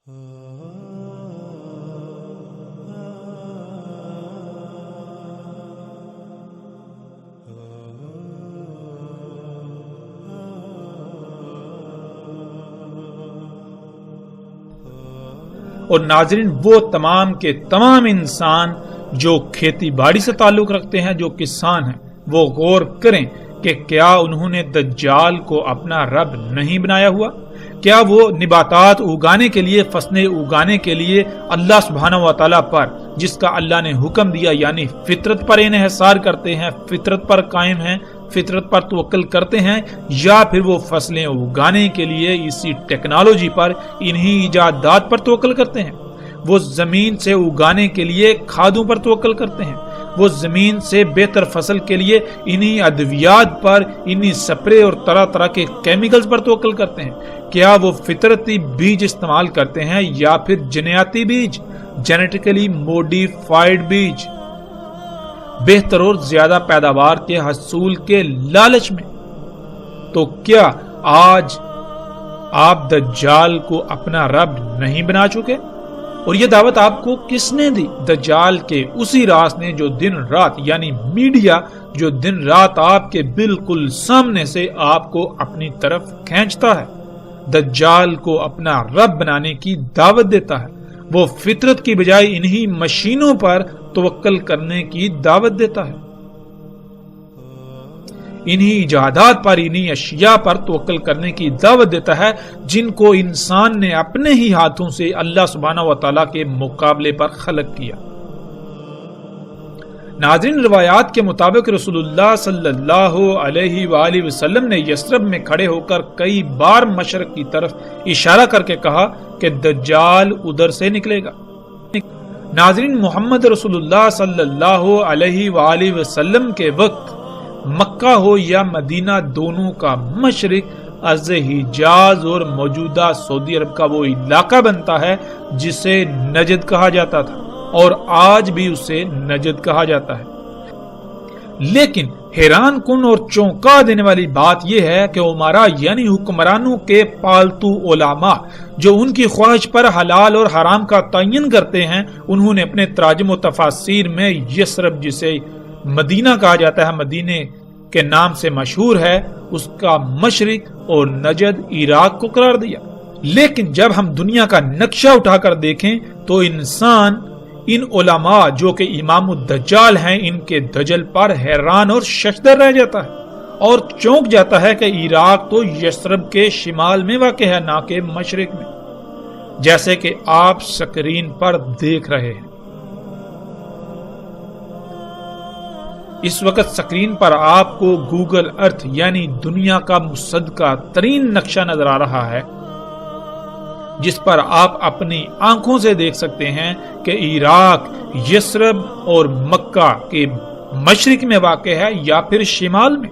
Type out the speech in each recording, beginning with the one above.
اور ناظرین، وہ تمام کے تمام انسان جو کھیتی باڑی سے تعلق رکھتے ہیں، جو کسان ہیں، وہ غور کریں کہ کیا انہوں نے دجال کو اپنا رب نہیں بنایا ہوا؟ کیا وہ نباتات اگانے کے لیے، فصلیں اگانے کے لیے اللہ سبحانہ و تعالیٰ پر، جس کا اللہ نے حکم دیا، یعنی فطرت پر انحصار کرتے ہیں، فطرت پر قائم ہیں، فطرت پر توکل کرتے ہیں، یا پھر وہ فصلیں اگانے کے لیے اسی ٹیکنالوجی پر، انہی ایجادات پر توکل کرتے ہیں؟ وہ زمین سے اگانے کے لیے کھادوں پر توکل کرتے ہیں، وہ زمین سے بہتر فصل کے لیے انہی ادویات پر، انہی سپرے اور طرح طرح کے کیمیکلز پر توکل کرتے ہیں؟ کیا وہ فطرتی بیج استعمال کرتے ہیں یا پھر جنیاتی بیج، جینیٹیکلی موڈیفائیڈ بیج، بہتر اور زیادہ پیداوار کے حصول کے لالچ میں؟ تو کیا آج آپ دجال کو اپنا رب نہیں بنا چکے؟ اور یہ دعوت آپ کو کس نے دی؟ دجال کے اسی راز نے جو دن رات، یعنی میڈیا، جو دن رات آپ کے بالکل سامنے سے آپ کو اپنی طرف کھینچتا ہے، دجال کو اپنا رب بنانے کی دعوت دیتا ہے، وہ فطرت کی بجائے انہی مشینوں پر توکل کرنے کی دعوت دیتا ہے، انہی ایجادات پر، انہی اشیاء پر توکل کرنے کی دعوت دیتا ہے جن کو انسان نے اپنے ہی ہاتھوں سے اللہ سبحانہ و تعالیٰ کے مقابلے پر خلق کیا۔ ناظرین، روایات کے مطابق رسول اللہ صلی اللہ علیہ وآلہ وسلم نے یثرب میں کھڑے ہو کر کئی بار مشرق کی طرف اشارہ کر کے کہا کہ دجال ادھر سے نکلے گا۔ ناظرین، محمد رسول اللہ صلی اللہ علیہ وآلہ وسلم کے وقت مکہ ہو یا مدینہ، دونوں کا مشرق از حجاز اور موجودہ سعودی عرب کا وہ علاقہ بنتا ہے جسے نجد کہا جاتا تھا، اور آج بھی اسے نجد کہا جاتا ہے۔ لیکن حیران کن اور چونکا دینے والی بات یہ ہے کہ عمرا، یعنی حکمرانوں کے پالتو علماء، جو ان کی خواہش پر حلال اور حرام کا تعین کرتے ہیں، انہوں نے اپنے تراجم و تفاسیر میں یثرب، جسے مدینہ کہا جاتا ہے، مدینے کے نام سے مشہور ہے، اس کا مشرق اور نجد عراق کو قرار دیا۔ لیکن جب ہم دنیا کا نقشہ اٹھا کر دیکھیں تو انسان ان علماء جو کہ امام الدجال ہیں، ان کے دجل پر حیران اور ششدر رہ جاتا ہے اور چونک جاتا ہے کہ عراق تو یثرب کے شمال میں واقع ہے، نہ کہ مشرق میں، جیسے کہ آپ سکرین پر دیکھ رہے ہیں۔ اس وقت سکرین پر آپ کو گوگل ارتھ، یعنی دنیا کا مصدقہ ترین نقشہ نظر آ رہا ہے، جس پر آپ اپنی آنکھوں سے دیکھ سکتے ہیں کہ عراق یثرب اور مکہ کے مشرق میں واقع ہے یا پھر شمال میں۔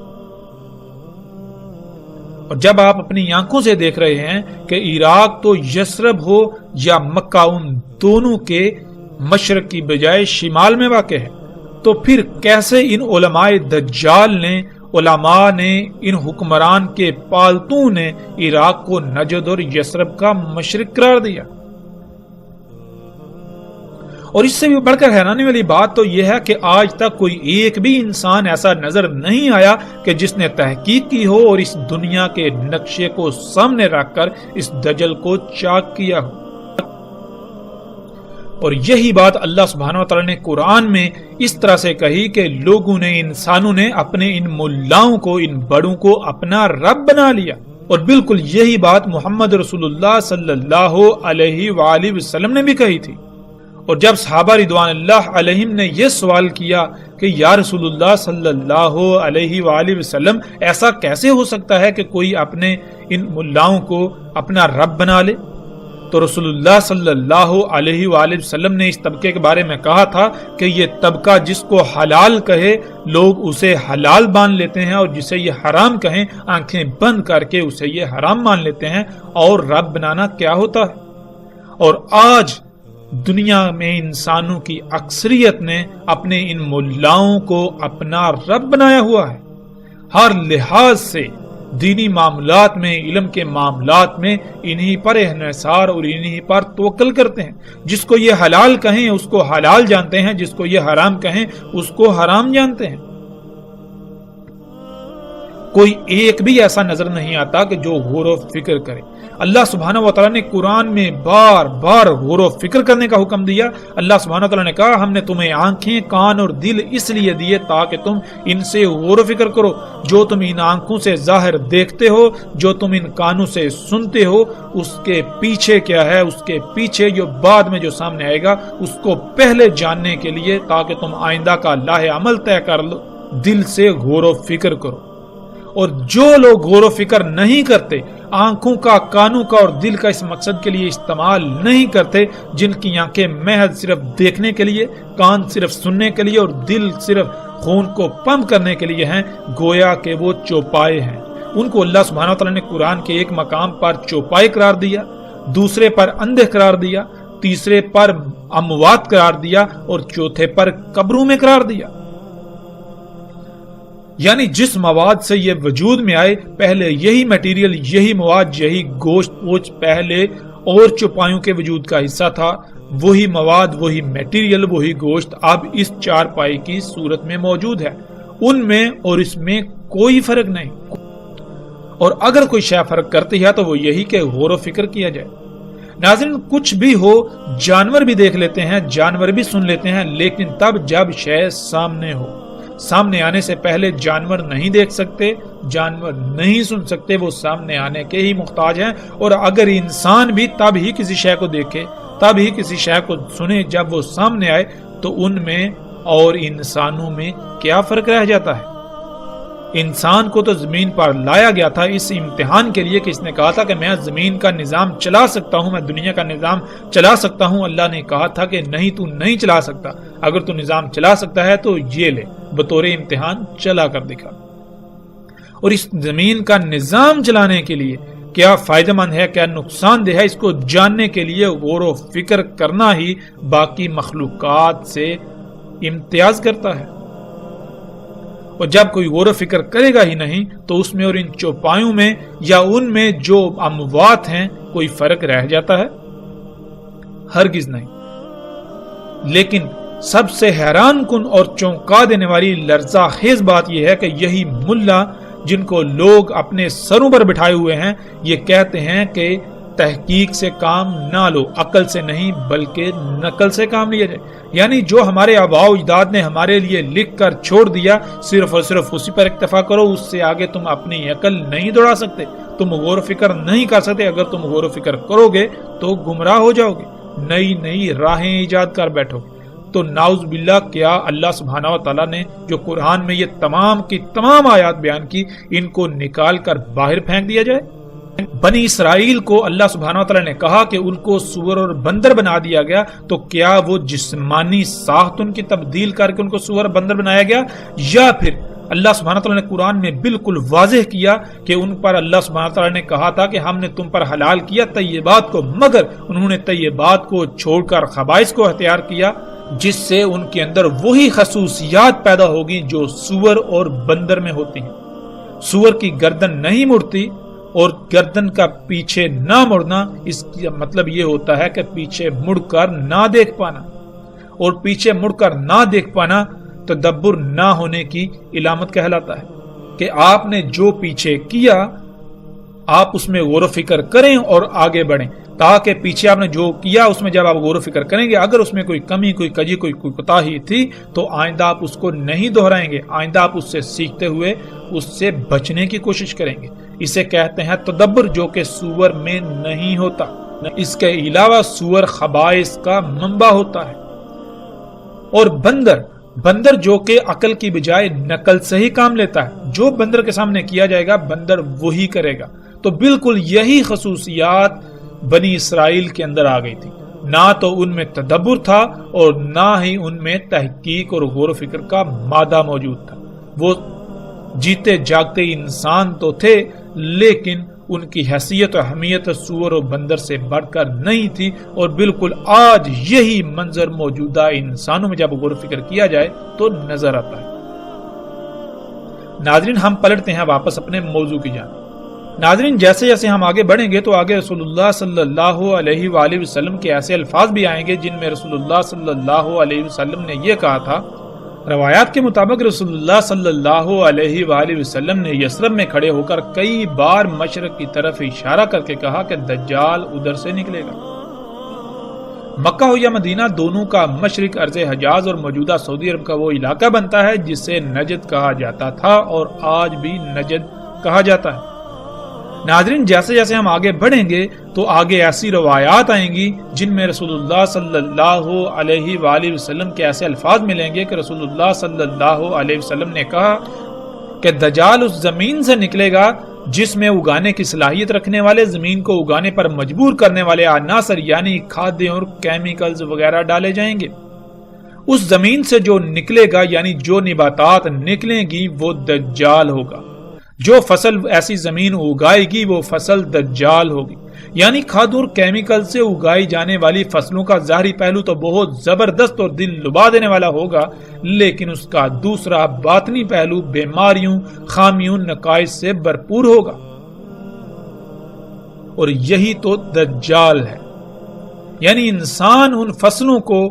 اور جب آپ اپنی آنکھوں سے دیکھ رہے ہیں کہ عراق تو یثرب ہو یا مکہ ان دونوں کے مشرق کی بجائے شمال میں واقع ہے، تو پھر کیسے ان علماء دجال نے، علماء نے، ان حکمران کے پالتوں نے عراق کو نجد اور یثرب کا مشرق قرار دیا؟ اور اس سے بھی بڑھ کر حیرانی والی بات تو یہ ہے کہ آج تک کوئی ایک بھی انسان ایسا نظر نہیں آیا کہ جس نے تحقیق کی ہو اور اس دنیا کے نقشے کو سامنے رکھ کر اس دجل کو چاک کیا ہو۔ اور یہی بات اللہ سبحانہ و تعالیٰ نے قرآن میں اس طرح سے کہی کہ لوگوں نے، انسانوں نے اپنے ان ملاؤں کو، ان بڑوں کو اپنا رب بنا لیا۔ اور بالکل یہی بات محمد رسول اللہ صلی اللہ علیہ وآلہ وسلم نے بھی کہی تھی۔ اور جب صحابہ رضوان اللہ علیہم نے یہ سوال کیا کہ یا رسول اللہ صلی اللہ علیہ وآلہ وسلم، ایسا کیسے ہو سکتا ہے کہ کوئی اپنے ان ملاؤں کو اپنا رب بنا لے؟ تو رسول اللہ صلی اللہ علیہ وآلہ وسلم نے اس طبقے کے بارے میں کہا تھا کہ یہ طبقہ جس کو حلال کہے لوگ اسے حلال مان لیتے ہیں، اور جسے یہ حرام کہیں آنکھیں بند کر کے اسے یہ حرام مان لیتے ہیں۔ اور رب بنانا کیا ہوتا ہے؟ اور آج دنیا میں انسانوں کی اکثریت نے اپنے ان ملاؤں کو اپنا رب بنایا ہوا ہے۔ ہر لحاظ سے دینی معاملات میں، علم کے معاملات میں انہی پر انحصار اور انہی پر توکل کرتے ہیں۔ جس کو یہ حلال کہیں اس کو حلال جانتے ہیں، جس کو یہ حرام کہیں اس کو حرام جانتے ہیں۔ کوئی ایک بھی ایسا نظر نہیں آتا کہ جو غور و فکر کرے۔ اللہ سبحانہ و تعالیٰ نے قرآن میں بار بار غور و فکر کرنے کا حکم دیا۔ اللہ سبحانہ و تعالیٰ نے کہا ہم نے تمہیں آنکھیں، کان اور دل اس لیے دیے تاکہ تم ان سے غور و فکر کرو۔ جو تم ان آنکھوں سے ظاہر دیکھتے ہو، جو تم ان کانوں سے سنتے ہو، اس کے پیچھے کیا ہے، اس کے پیچھے جو بعد میں جو سامنے آئے گا اس کو پہلے جاننے کے لیے، تاکہ تم آئندہ کا لاہ عمل طے کر لو۔ دل سے غور و فکر کرو۔ اور جو لوگ غور و فکر نہیں کرتے، آنکھوں کا، کانوں کا اور دل کا اس مقصد کے لیے استعمال نہیں کرتے، جن کی آنکھیں محض صرف دیکھنے کے لیے، کان صرف سننے کے لیے اور دل صرف خون کو پمپ کرنے کے لیے ہیں، گویا کہ وہ چوپائے ہیں۔ ان کو اللہ سبحانہ و تعالیٰ نے قرآن کے ایک مقام پر چوپائے قرار دیا، دوسرے پر اندھے قرار دیا، تیسرے پر اموات قرار دیا اور چوتھے پر قبروں میں قرار دیا۔ یعنی جس مواد سے یہ وجود میں آئے، پہلے یہی میٹیریل، یہی مواد، یہی گوشت پوچھ پہلے اور چوپایوں کے وجود کا حصہ تھا، وہی مواد، وہی میٹیریل، وہی گوشت اب اس چار پائی کی صورت میں موجود ہے۔ ان میں اور اس میں کوئی فرق نہیں، اور اگر کوئی شے فرق کرتی ہے تو وہ یہی کہ غور و فکر کیا جائے۔ ناظرین، کچھ بھی ہو، جانور بھی دیکھ لیتے ہیں، جانور بھی سن لیتے ہیں، لیکن تب جب شے سامنے ہو۔ سامنے آنے سے پہلے جانور نہیں دیکھ سکتے، جانور نہیں سن سکتے، وہ سامنے آنے کے ہی محتاج ہیں۔ اور اگر انسان بھی تب ہی کسی شے کو دیکھے، تب ہی کسی شے کو سنے جب وہ سامنے آئے، تو ان میں اور انسانوں میں کیا فرق رہ جاتا ہے؟ انسان کو تو زمین پر لایا گیا تھا اس امتحان کے لیے کہ اس نے کہا تھا کہ میں زمین کا نظام چلا سکتا ہوں، میں دنیا کا نظام چلا سکتا ہوں۔ اللہ نے کہا تھا کہ نہیں، تو نہیں چلا سکتا، اگر تو نظام چلا سکتا ہے تو یہ لے، بطور امتحان چلا کر دکھا۔ اور اس زمین کا نظام چلانے کے لیے کیا فائدہ مند ہے، کیا نقصان دہ ہے، اس کو جاننے کے لیے غور و فکر کرنا ہی باقی مخلوقات سے امتیاز کرتا ہے۔ اور جب کوئی غور و فکر کرے گا ہی نہیں تو اس میں اور ان چوپایوں میں یا ان میں جو اموات ہیں کوئی فرق رہ جاتا ہے؟ ہرگز نہیں۔ لیکن سب سے حیران کن اور چونکا دینے والی لرزہ خیز بات یہ ہے کہ یہی ملا جن کو لوگ اپنے سروں پر بٹھائے ہوئے ہیں، یہ کہتے ہیں کہ تحقیق سے کام نہ لو، عقل سے نہیں بلکہ نقل سے کام لیا جائے۔ یعنی جو ہمارے آباء و اجداد نے ہمارے لیے لکھ کر چھوڑ دیا، صرف اور صرف اسی پر اکتفا کرو، اس سے آگے تم اپنی عقل نہیں دوڑا سکتے، تم غور و فکر نہیں کر سکتے۔ اگر تم غور و فکر کرو گے تو گمراہ ہو جاؤ گے، نئی نئی راہیں ایجاد کر بیٹھو گے۔ تو نعوذ باللہ، کیا اللہ سبحانہ و تعالیٰ نے جو قرآن میں یہ تمام کی تمام آیات بیان کی، ان کو نکال کر باہر پھینک دیا جائے؟ بنی اسرائیل کو اللہ سبحانہ و تعالیٰ نے کہا کہ ان کو سور اور بندر بنا دیا گیا، تو کیا وہ جسمانی ساخت ان کی تبدیل کر کے ان کو سور بندر بنایا گیا، یا پھر اللہ سبحانہ و تعالیٰ نے قرآن میں بالکل واضح کیا کہ ان پر اللہ سبحانہ و تعالیٰ نے کہا تھا کہ ہم نے تم پر حلال کیا طیبات کو، مگر انہوں نے طیبات کو چھوڑ کر خبائث کو اختیار کیا، جس سے ان کے اندر وہی خصوصیات پیدا ہوگی جو سور اور بندر میں ہوتی ہیں۔ سور کی گردن نہیں مڑتی، اور گردن کا پیچھے نہ مڑنا، اس کا مطلب یہ ہوتا ہے کہ پیچھے مڑ کر نہ دیکھ پانا، اور پیچھے مڑ کر نہ دیکھ پانا تدبر نہ ہونے کی علامت کہلاتا ہے، کہ آپ نے جو پیچھے کیا آپ اس میں غور و فکر کریں اور آگے بڑھیں، تاکہ پیچھے آپ نے جو کیا اس میں جب آپ غور و فکر کریں گے، اگر اس میں کوئی کمی، کوئی کجی، کوئی کوتاہی تھی تو آئندہ آپ اس کو نہیں دہرائیں گے، آئندہ آپ اس سے سیکھتے ہوئے اس سے بچنے کی کوشش کریں گے۔ اسے کہتے ہیں تدبر، جو کہ سور میں نہیں ہوتا۔ اس کے علاوہ سور خبائث کا منبع ہوتا ہے۔ اور بندر جو کہ عقل کی بجائے نقل سے ہی کام لیتا ہے، جو بندر کے سامنے کیا جائے گا بندر وہی کرے گا۔ تو بالکل یہی خصوصیات بنی اسرائیل کے اندر آ گئی تھی، نہ تو ان میں تدبر تھا اور نہ ہی ان میں تحقیق اور غور و فکر کا مادہ موجود تھا۔ وہ جیتے جاگتے انسان تو تھے، لیکن ان کی حیثیت و اہمیت سور و بندر سے بڑھ کر نہیں تھی، اور بالکل آج یہی منظر موجودہ انسانوں میں جب غور و فکر کیا جائے تو نظر آتا ہے۔ ناظرین، ہم پلٹتے ہیں واپس اپنے موضوع کی جانب۔ ناظرین جیسے جیسے ہم آگے بڑھیں گے تو آگے رسول اللہ صلی اللہ علیہ وآلہ وسلم کے ایسے الفاظ بھی آئیں گے جن میں رسول اللہ صلی اللہ علیہ وسلم نے یہ کہا تھا. روایات کے مطابق رسول اللہ صلی اللہ علیہ وآلہ وسلم نے یثرب میں کھڑے ہو کر کئی بار مشرق کی طرف اشارہ کر کے کہا کہ دجال ادھر سے نکلے گا. مکہ ہو یا مدینہ دونوں کا مشرق ارض حجاز اور موجودہ سعودی عرب کا وہ علاقہ بنتا ہے جسے نجد کہا جاتا تھا اور آج بھی نجد کہا جاتا ہے. ناظرین جیسے جیسے ہم آگے بڑھیں گے تو آگے ایسی روایات آئیں گی جن میں رسول اللہ صلی اللہ علیہ وآلہ وسلم کے ایسے الفاظ ملیں گے کہ رسول اللہ صلی اللہ علیہ وسلم نے کہا کہ دجال اس زمین سے نکلے گا جس میں اگانے کی صلاحیت رکھنے والے، زمین کو اگانے پر مجبور کرنے والے عناصر یعنی کھادیں اور کیمیکلز وغیرہ ڈالے جائیں گے. اس زمین سے جو نکلے گا یعنی جو نباتات نکلیں گی وہ دجال ہوگا. جو فصل ایسی زمین اگائے گی وہ فصل دجال ہوگی. یعنی کھاد اور کیمیکل سے اگائی جانے والی فصلوں کا ظاہری پہلو تو بہت زبردست اور دل لبا دینے والا ہوگا، لیکن اس کا دوسرا باطنی پہلو بیماریوں، خامیوں، نقائص سے بھرپور ہوگا. اور یہی تو دجال ہے. یعنی انسان ان فصلوں کو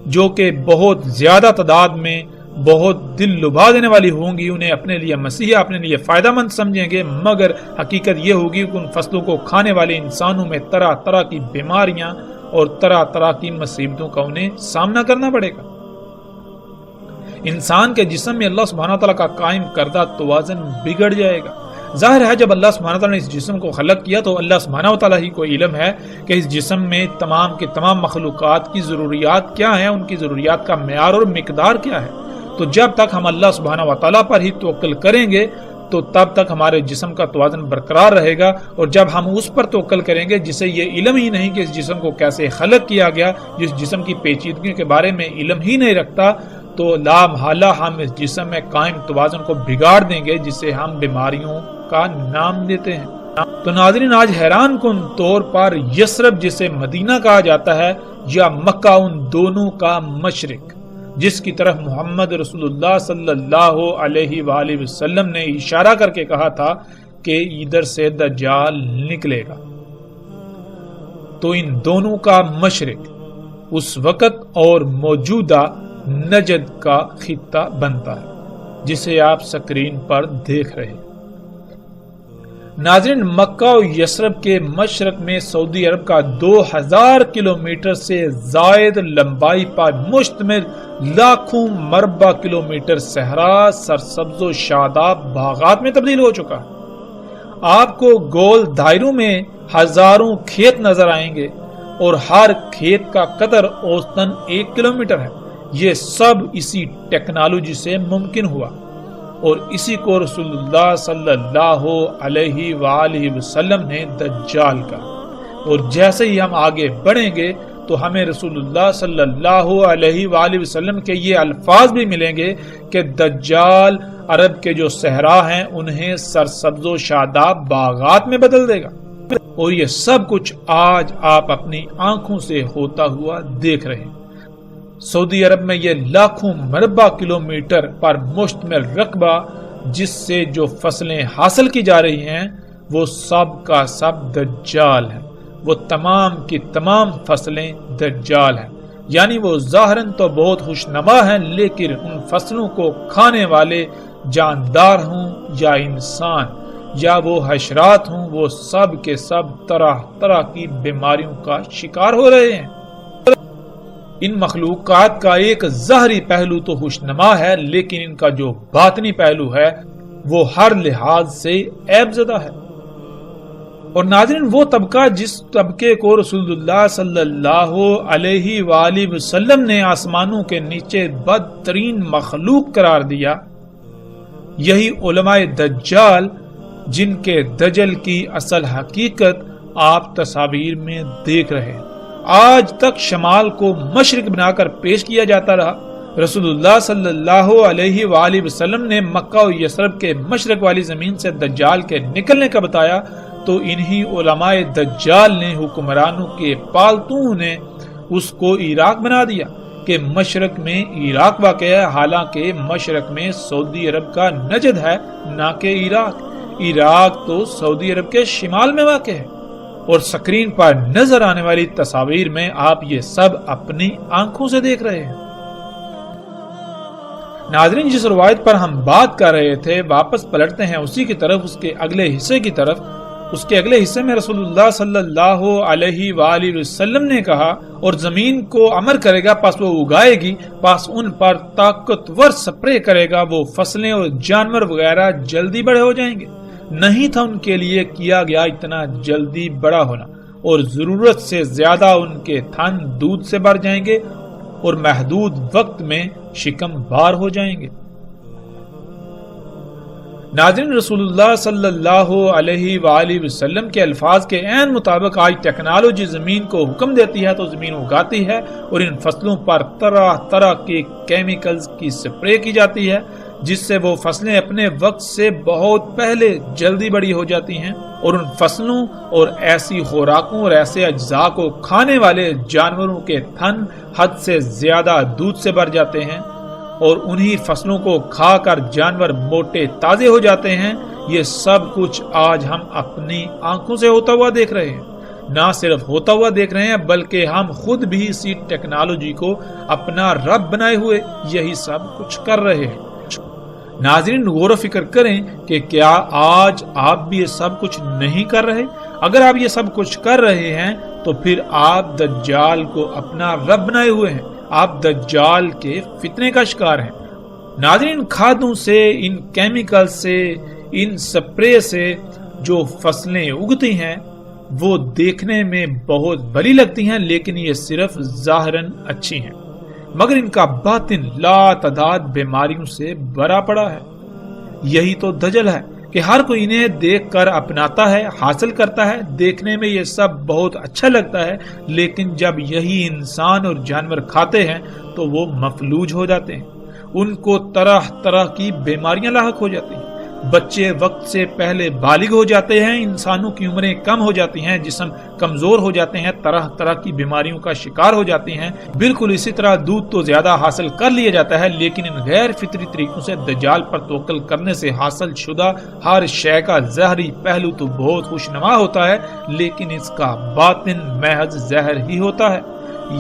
جو کہ بہت زیادہ تعداد میں بہت دل لبا دینے والی ہوں گی انہیں اپنے لیے مسیحا، اپنے لیے فائدہ مند سمجھیں گے، مگر حقیقت یہ ہوگی کہ ان فصلوں کو کھانے والے انسانوں میں طرح طرح کی بیماریاں اور طرح طرح کی مصیبتوں کا انہیں سامنا کرنا پڑے گا. انسان کے جسم میں اللہ سبحانہ وتعالیٰ کا قائم کردہ توازن بگڑ جائے گا. ظاہر ہے جب اللہ سبحانہ وتعالیٰ نے اس جسم کو خلق کیا تو اللہ سبحانہ وتعالیٰ ہی کو علم ہے کہ اس جسم میں تمام کے تمام مخلوقات کی ضروریات کیا ہیں، ان کی ضروریات کا معیار اور مقدار کیا ہے. تو جب تک ہم اللہ سبحانہ وتعالیٰ پر ہی توکل کریں گے تو تب تک ہمارے جسم کا توازن برقرار رہے گا. اور جب ہم اس پر توکل کریں گے جسے یہ علم ہی نہیں کہ اس جسم کو کیسے خلق کیا گیا، جس جسم کی پیچیدگیوں کے بارے میں علم ہی نہیں رکھتا، تو لا محالہ ہم اس جسم میں قائم توازن کو بگاڑ دیں گے جسے ہم بیماریوں کا نام دیتے ہیں. تو ناظرین آج حیران کن طور پر یثرب جسے مدینہ کہا جاتا ہے یا مکہ، ان دونوں کا مشرق جس کی طرف محمد رسول اللہ صلی اللہ علیہ وآلہ وسلم نے اشارہ کر کے کہا تھا کہ ادھر سے دجال نکلے گا، تو ان دونوں کا مشرق اس وقت اور موجودہ نجد کا خطہ بنتا ہے جسے آپ سکرین پر دیکھ رہے ہیں. ناظرین مکہ و یثرب کے مشرق میں سعودی عرب کا 2000 کلومیٹر سے زائد لمبائی پر مشتمل لاکھوں مربع کلومیٹر صحرا سرسبز و شاداب باغات میں تبدیل ہو چکا ہے. آپ کو گول دائروں میں ہزاروں کھیت نظر آئیں گے اور ہر کھیت کا قطر اوسطاً 1 کلومیٹر ہے. یہ سب اسی ٹیکنالوجی سے ممکن ہوا اور اسی کو رسول اللہ صلی اللہ علیہ وآلہ وسلم نے دجال کہا. اور جیسے ہی ہم آگے بڑھیں گے تو ہمیں رسول اللہ صلی اللہ علیہ وآلہ وسلم کے یہ الفاظ بھی ملیں گے کہ دجال عرب کے جو صحرا ہیں انہیں سرسبز و شاداب باغات میں بدل دے گا. اور یہ سب کچھ آج آپ اپنی آنکھوں سے ہوتا ہوا دیکھ رہے ہیں. سعودی عرب میں یہ لاکھوں مربع کلومیٹر پر مشتمل رقبہ جس سے جو فصلیں حاصل کی جا رہی ہیں وہ سب کا سب دجال ہے. وہ تمام کی تمام فصلیں دجال ہیں. یعنی وہ ظاہراً تو بہت خوشنما ہیں لیکن ان فصلوں کو کھانے والے جاندار ہوں یا انسان یا وہ حشرات ہوں، وہ سب کے سب طرح طرح کی بیماریوں کا شکار ہو رہے ہیں. ان مخلوقات کا ایک ظاہری پہلو تو خوشنما ہے لیکن ان کا جو باطنی پہلو ہے وہ ہر لحاظ سے عیب زدہ ہے. اور ناظرین وہ طبقہ جس طبقے کو رسول اللہ صلی اللہ علیہ وآلہ وسلم نے آسمانوں کے نیچے بدترین مخلوق قرار دیا، یہی علماء دجال جن کے دجل کی اصل حقیقت آپ تصاویر میں دیکھ رہے ہیں. آج تک شمال کو مشرق بنا کر پیش کیا جاتا رہا. رسول اللہ صلی اللہ علیہ وآلہ وسلم نے مکہ و یثرب کے مشرق والی زمین سے دجال کے نکلنے کا بتایا تو انہی علماء دجال نے حکمرانوں کے پالتو نے اس کو عراق بنا دیا کہ مشرق میں عراق واقع ہے، حالانکہ مشرق میں سعودی عرب کا نجد ہے نہ کہ عراق. عراق تو سعودی عرب کے شمال میں واقع ہے، اور سکرین پر نظر آنے والی تصاویر میں آپ یہ سب اپنی آنکھوں سے دیکھ رہے ہیں۔ ناظرین، جس روایت پر ہم بات کر رہے تھے واپس پلٹتے ہیں اسی کی طرف، اس کے اگلے حصے کی طرف۔ اس کے اگلے حصے میں رسول اللہ صلی اللہ علیہ وآلہ وسلم نے کہا، اور زمین کو امر کرے گا پس وہ اگائے گی، پس ان پر طاقتور سپرے کرے گا، وہ فصلیں اور جانور وغیرہ جلدی بڑے ہو جائیں گے۔ نہیں تھا ان کے لیے کیا گیا اتنا جلدی بڑا ہونا، اور ضرورت سے زیادہ ان کے تھن دودھ سے بھر جائیں گے اور محدود وقت میں شکم بار ہو جائیں گے۔ ناظرین، رسول اللہ صلی اللہ علیہ وآلہ وسلم کے الفاظ کے عین مطابق آج ٹیکنالوجی زمین کو حکم دیتی ہے تو زمین اگاتی ہے، اور ان فصلوں پر طرح طرح کے کیمیکلز کی سپرے کی جاتی ہے، جس سے وہ فصلیں اپنے وقت سے بہت پہلے جلدی بڑی ہو جاتی ہیں، اور ان فصلوں اور ایسی خوراکوں اور ایسے اجزاء کو کھانے والے جانوروں کے تھن حد سے زیادہ دودھ سے بھر جاتے ہیں، اور انہی فصلوں کو کھا کر جانور موٹے تازے ہو جاتے ہیں۔ یہ سب کچھ آج ہم اپنی آنکھوں سے ہوتا ہوا دیکھ رہے ہیں۔ نہ صرف ہوتا ہوا دیکھ رہے ہیں بلکہ ہم خود بھی اسی ٹیکنالوجی کو اپنا رب بنائے ہوئے یہی سب کچھ کر رہے ہیں۔ ناظرین، غور و فکر کریں کہ کیا آج آپ بھی یہ سب کچھ نہیں کر رہے؟ اگر آپ یہ سب کچھ کر رہے ہیں تو پھر آپ دجال کو اپنا رب بنائے ہوئے ہیں، آپ دجال کے فتنے کا شکار ہیں۔ ناظرین، کھادوں سے، ان کیمیکل سے، ان سپرے سے جو فصلیں اگتی ہیں وہ دیکھنے میں بہت بھلی لگتی ہیں، لیکن یہ صرف ظاہراً اچھی ہیں، مگر ان کا باطن لا تعداد بیماریوں سے بھرا پڑا ہے۔ یہی تو دجل ہے کہ ہر کوئی انہیں دیکھ کر اپناتا ہے، حاصل کرتا ہے، دیکھنے میں یہ سب بہت اچھا لگتا ہے، لیکن جب یہی انسان اور جانور کھاتے ہیں تو وہ مفلوج ہو جاتے ہیں، ان کو طرح طرح کی بیماریاں لاحق ہو جاتی ہیں، بچے وقت سے پہلے بالغ ہو جاتے ہیں، انسانوں کی عمریں کم ہو جاتی ہیں، جسم کمزور ہو جاتے ہیں، طرح طرح کی بیماریوں کا شکار ہو جاتی ہیں۔ بالکل اسی طرح دودھ تو زیادہ حاصل کر لیا جاتا ہے، لیکن ان غیر فطری طریقوں سے دجال پر توکل کرنے سے حاصل شدہ ہر شے کا ظاہری پہلو تو بہت خوشنما ہوتا ہے، لیکن اس کا باطن محض زہر ہی ہوتا ہے۔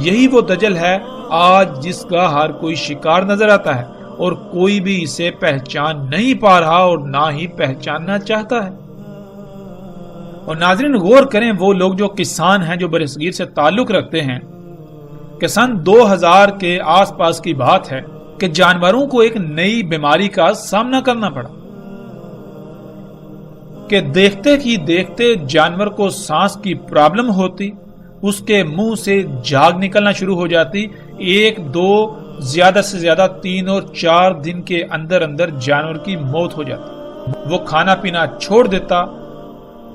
یہی وہ دجل ہے آج جس کا ہر کوئی شکار نظر آتا ہے، اور کوئی بھی اسے پہچان نہیں پا رہا اور نہ ہی پہچاننا چاہتا ہے۔ اور ناظرین، غور کریں، وہ لوگ جو کسان ہیں، جو برصغیر سے تعلق رکھتے ہیں، کہ سن 2000 کے آس پاس کی بات ہے کہ جانوروں کو ایک نئی بیماری کا سامنا کرنا پڑا کہ دیکھتے ہی دیکھتے جانور کو سانس کی پرابلم ہوتی، اس کے منہ سے جھاگ نکلنا شروع ہو جاتی، 1 2 زیادہ سے زیادہ 3 اور 4 دن کے اندر اندر جانور کی موت ہو جاتی، وہ کھانا پینا چھوڑ دیتا،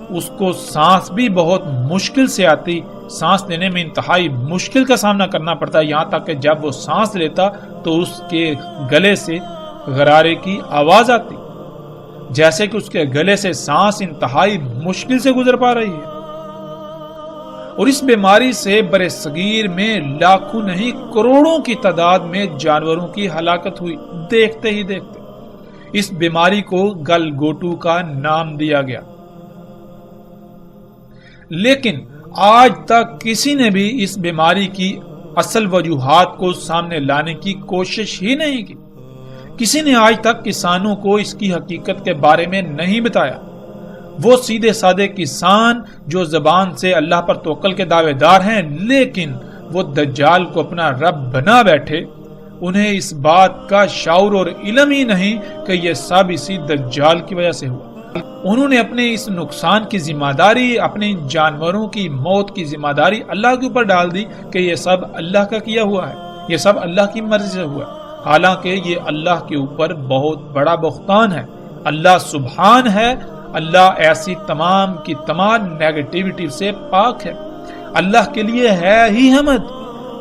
اس کو سانس بھی بہت مشکل سے آتی، سانس لینے میں انتہائی مشکل کا سامنا کرنا پڑتا، یہاں تک کہ جب وہ سانس لیتا تو اس کے گلے سے غرارے کی آواز آتی، جیسے کہ اس کے گلے سے سانس انتہائی مشکل سے گزر پا رہی ہے۔ اور اس بیماری سے برصغیر میں لاکھوں نہیں کروڑوں کی تعداد میں جانوروں کی ہلاکت ہوئی، دیکھتے ہی دیکھتے۔ اس بیماری کو گل گوٹو کا نام دیا گیا، لیکن آج تک کسی نے بھی اس بیماری کی اصل وجوہات کو سامنے لانے کی کوشش ہی نہیں کی۔ کسی نے آج تک کسانوں کو اس کی حقیقت کے بارے میں نہیں بتایا۔ وہ سیدھے سادے کسان جو زبان سے اللہ پر توکل کے دعوے دار ہیں، لیکن وہ دجال کو اپنا رب بنا بیٹھے، انہیں اس بات کا شعور اور علم ہی نہیں کہ یہ سب اسی دجال کی وجہ سے ہوا۔ انہوں نے اپنے اس نقصان کی ذمہ داری، اپنے جانوروں کی موت کی ذمہ داری اللہ کے اوپر ڈال دی کہ یہ سب اللہ کا کیا ہوا ہے، یہ سب اللہ کی مرضی سے ہوا ہے، حالانکہ یہ اللہ کے اوپر بہت بڑا بہتان ہے۔ اللہ سبحان ہے، اللہ ایسی تمام کی تمام نیگیٹیوٹی سے پاک ہے، اللہ کے لیے ہے ہی حمد،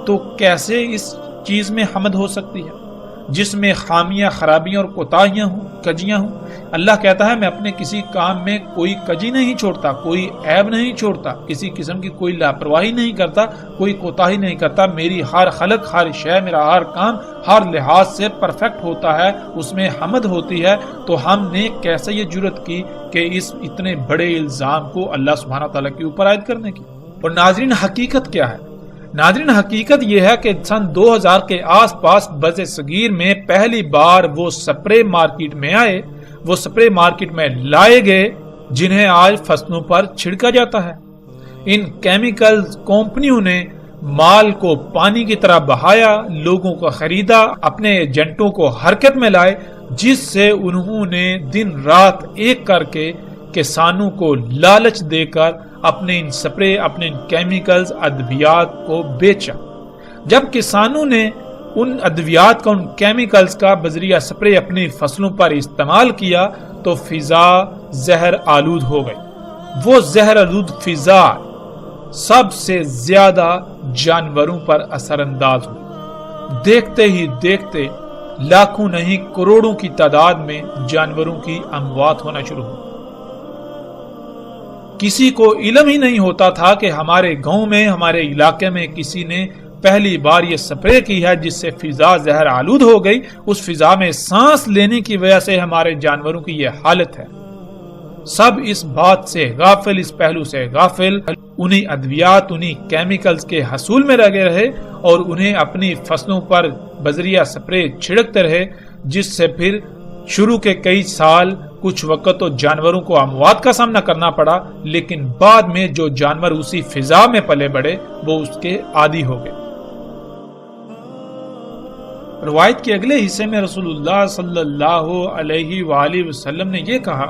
تو کیسے اس چیز میں حمد ہو سکتی ہے؟ جس میں خامیاں، خرابیاں اور کوتاہیاں ہوں، کجیاں ہوں۔ اللہ کہتا ہے میں اپنے کسی کام میں کوئی کجی نہیں چھوڑتا، کوئی عیب نہیں چھوڑتا، کسی قسم کی کوئی لاپرواہی نہیں کرتا، کوئی کوتاہی نہیں کرتا۔ میری ہر خلق، ہر شے، میرا ہر کام ہر لحاظ سے پرفیکٹ ہوتا ہے، اس میں حمد ہوتی ہے۔ تو ہم نے کیسے یہ جرت کی کہ اس اتنے بڑے الزام کو اللہ سبحانہ تعالیٰ کے اوپر عائد کرنے کی؟ اور ناظرین، حقیقت کیا ہے؟ ناظرین، حقیقت یہ ہے کہ سن 2000 کے آس پاس بر صغیر میں پہلی بار وہ سپرے مارکیٹ میں آئے، وہ سپرے مارکیٹ میں لائے گئے جنہیں آج فصلوں پر چھڑکا جاتا ہے۔ ان کیمیکل کمپنیوں نے مال کو پانی کی طرح بہایا، لوگوں کو خریدا، اپنے ایجنٹوں کو حرکت میں لائے، جس سے انہوں نے دن رات ایک کر کے کسانوں کو لالچ دے کر اپنے ان سپرے، اپنے ان کیمیکلز، ادویات کو بیچا۔ جب کسانوں نے ان ادویات کا، ان کیمیکلز کا بذریعہ سپرے اپنی فصلوں پر استعمال کیا تو فضا زہر آلود ہو گئی۔ وہ زہر آلود فضا سب سے زیادہ جانوروں پر اثر انداز ہوئی۔ دیکھتے ہی دیکھتے لاکھوں نہیں کروڑوں کی تعداد میں جانوروں کی اموات ہونا شروع ہوئی۔ کسی کو علم ہی نہیں ہوتا تھا کہ ہمارے گاؤں میں، ہمارے علاقے میں کسی نے پہلی بار یہ سپرے کی ہے جس سے فضا زہر آلود ہو گئی۔ اس فضا میں سانس لینے کی وجہ سے ہمارے جانوروں کی یہ حالت ہے۔ سب اس بات سے غافل، اس پہلو سے غافل، انہیں ادویات، انہیں کیمیکلز کے حصول میں لگے رہے اور انہیں اپنی فصلوں پر بذریعہ سپرے چھڑکتے رہے، جس سے پھر شروع کے کئی سال کچھ وقت تو جانوروں کو اموات کا سامنا کرنا پڑا، لیکن بعد میں جو جانور اسی فضا میں پلے بڑھے وہ اس کے عادی ہو گئے۔ روایت کے اگلے حصے میں رسول اللہ صلی اللہ علیہ وآلہ وسلم نے یہ کہا،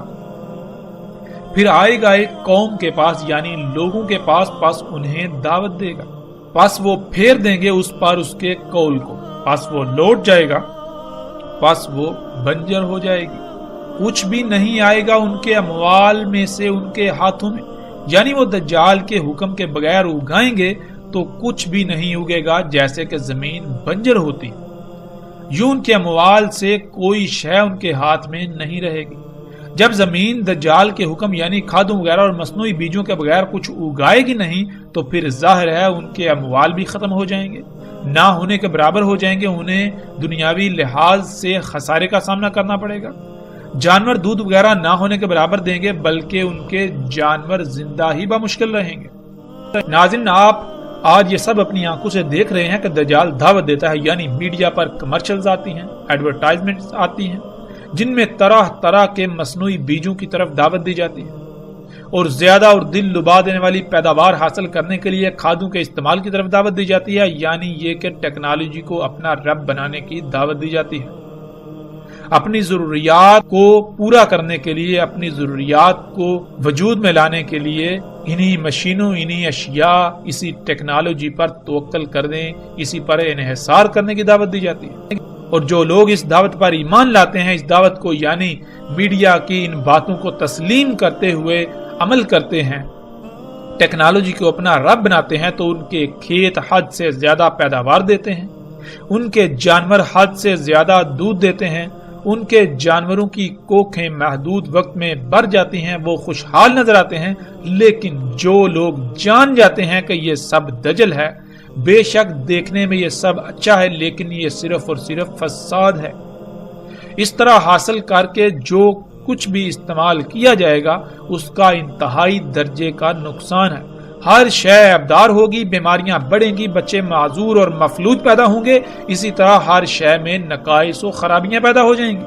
پھر آئے گا ایک قوم کے پاس، یعنی لوگوں کے پاس انہیں دعوت دے گا، پس وہ پھیر دیں گے اس پر اس کے قول کو، پس وہ لوٹ جائے گا، پس وہ بنجر ہو جائے گی، کچھ بھی نہیں آئے گا ان کے اموال میں سے ان کے ہاتھوں میں، یعنی وہ دجال کے حکم کے بغیر اگائیں گے تو کچھ بھی نہیں اگے گا، جیسے کہ زمین بنجر ہوتی، یوں ان کے اموال سے کوئی شے ان کے ہاتھ میں نہیں رہے گی۔ جب زمین دجال کے حکم یعنی کھادوں وغیرہ اور مصنوعی بیجوں کے بغیر کچھ اگائے گی نہیں تو پھر ظاہر ہے ان کے اموال بھی ختم ہو جائیں گے، نہ ہونے کے برابر ہو جائیں گے، انہیں دنیاوی لحاظ سے خسارے کا سامنا کرنا پڑے گا۔ جانور دودھ وغیرہ نہ ہونے کے برابر دیں گے، بلکہ ان کے جانور زندہ ہی بمشکل رہیں گے۔ ناظرین، آپ آج یہ سب اپنی آنکھوں سے دیکھ رہے ہیں کہ دجال دعوت دیتا ہے، یعنی میڈیا پر کمرشلز آتی ہیں، ایڈورٹائزمنٹس آتی ہیں، جن میں طرح طرح کے مصنوعی بیجوں کی طرف دعوت دی جاتی ہے اور زیادہ اور دل لبا دینے والی پیداوار حاصل کرنے کے لیے کھادوں کے استعمال کی طرف دعوت دی جاتی ہے، یعنی یہ کہ ٹیکنالوجی کو اپنا رب بنانے کی دعوت دی جاتی ہے۔ اپنی ضروریات کو پورا کرنے کے لیے، اپنی ضروریات کو وجود میں لانے کے لیے انہی مشینوں، انہی اشیاء، اسی ٹیکنالوجی پر توکل کر دیں، اسی پر انحصار کرنے کی دعوت دی جاتی ہے۔ اور جو لوگ اس دعوت پر ایمان لاتے ہیں، اس دعوت کو یعنی میڈیا کی ان باتوں کو تسلیم کرتے ہوئے عمل کرتے ہیں، ٹیکنالوجی کو اپنا رب بناتے ہیں، تو ان کے کھیت حد سے زیادہ پیداوار دیتے ہیں، ان کے جانور حد سے زیادہ دودھ دیتے ہیں، ان کے جانوروں کی کوکھیں محدود وقت میں بڑھ جاتی ہیں، وہ خوشحال نظر آتے ہیں۔ لیکن جو لوگ جان جاتے ہیں کہ یہ سب دجل ہے، بے شک دیکھنے میں یہ سب اچھا ہے، لیکن یہ صرف اور صرف فساد ہے، اس طرح حاصل کر کے جو کچھ بھی استعمال کیا جائے گا اس کا انتہائی درجے کا نقصان ہے۔ ہر شے ابدار ہوگی، بیماریاں بڑھیں گی، بچے معذور اور مفلوج پیدا ہوں گے، اسی طرح ہر شے میں نقائص و خرابیاں پیدا ہو جائیں گی۔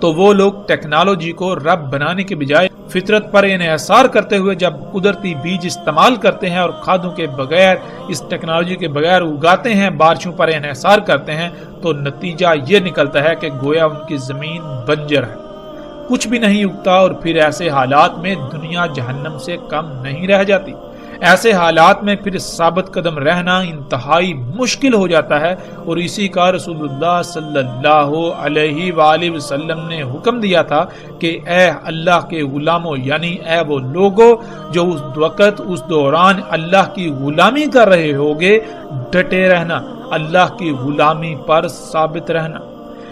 تو وہ لوگ ٹیکنالوجی کو رب بنانے کے بجائے فطرت پر انحصار کرتے ہوئے جب قدرتی بیج استعمال کرتے ہیں اور کھادوں کے بغیر، اس ٹیکنالوجی کے بغیر اگاتے ہیں، بارشوں پر انحصار کرتے ہیں، تو نتیجہ یہ نکلتا ہے کہ گویا ان کی زمین بنجر ہے، کچھ بھی نہیں اگتا، اور پھر ایسے حالات میں دنیا جہنم سے کم نہیں رہ جاتی۔ ایسے حالات میں پھر ثابت قدم رہنا انتہائی مشکل ہو جاتا ہے، اور اسی کا رسول اللہ صلی اللہ علیہ وآلہ وسلم نے حکم دیا تھا کہ اے اللہ کے غلاموں، یعنی اے وہ لوگوں جو اس وقت، اس دوران اللہ کی غلامی کر رہے ہوگے، ڈٹے رہنا، اللہ کی غلامی پر ثابت رہنا۔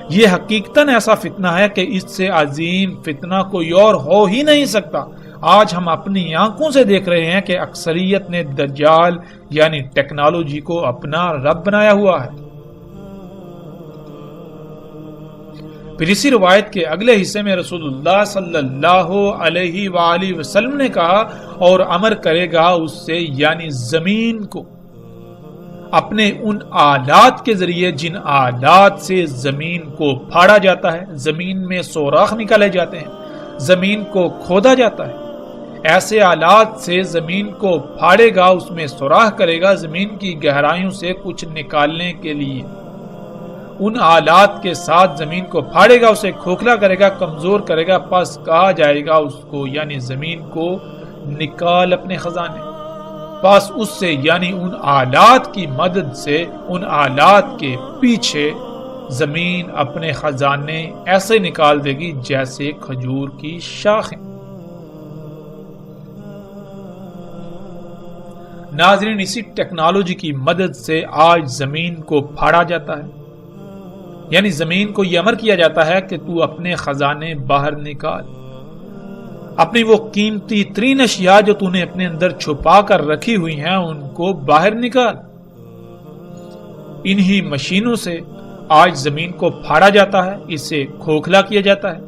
یہ حقیقتاً ایسا فتنہ ہے کہ اس سے عظیم فتنہ کوئی اور ہو ہی نہیں سکتا۔ آج ہم اپنی آنکھوں سے دیکھ رہے ہیں کہ اکثریت نے دجال یعنی ٹیکنالوجی کو اپنا رب بنایا ہوا ہے۔ پھر اسی روایت کے اگلے حصے میں رسول اللہ صلی اللہ علیہ وآلہ وسلم نے کہا، اور امر کرے گا اس سے یعنی زمین کو اپنے ان آلات کے ذریعے جن آلات سے زمین کو پھاڑا جاتا ہے، زمین میں سوراخ نکالے جاتے ہیں، زمین کو کھودا جاتا ہے، ایسے آلات سے زمین کو پھاڑے گا، اس میں سوراخ کرے گا زمین کی گہرائیوں سے کچھ نکالنے کے لیے، ان آلات کے ساتھ زمین کو پھاڑے گا، اسے کھوکھلا کرے گا، کمزور کرے گا، پس کہا جائے گا اس کو یعنی زمین کو نکال اپنے خزانے، پس اس سے یعنی ان آلات کی مدد سے ان آلات کے پیچھے زمین اپنے خزانے ایسے نکال دے گی جیسے کھجور کی شاخیں۔ ناظرین، اسی ٹیکنالوجی کی مدد سے آج زمین کو پھاڑا جاتا ہے، یعنی زمین کو یہ امر کیا جاتا ہے کہ تو اپنے خزانے باہر نکال، اپنی وہ قیمتی ترین اشیاء جو تو نے اپنے اندر چھپا کر رکھی ہوئی ہیں ان کو باہر نکال۔ انہی مشینوں سے آج زمین کو پھاڑا جاتا ہے، اسے کھوکھلا کیا جاتا ہے۔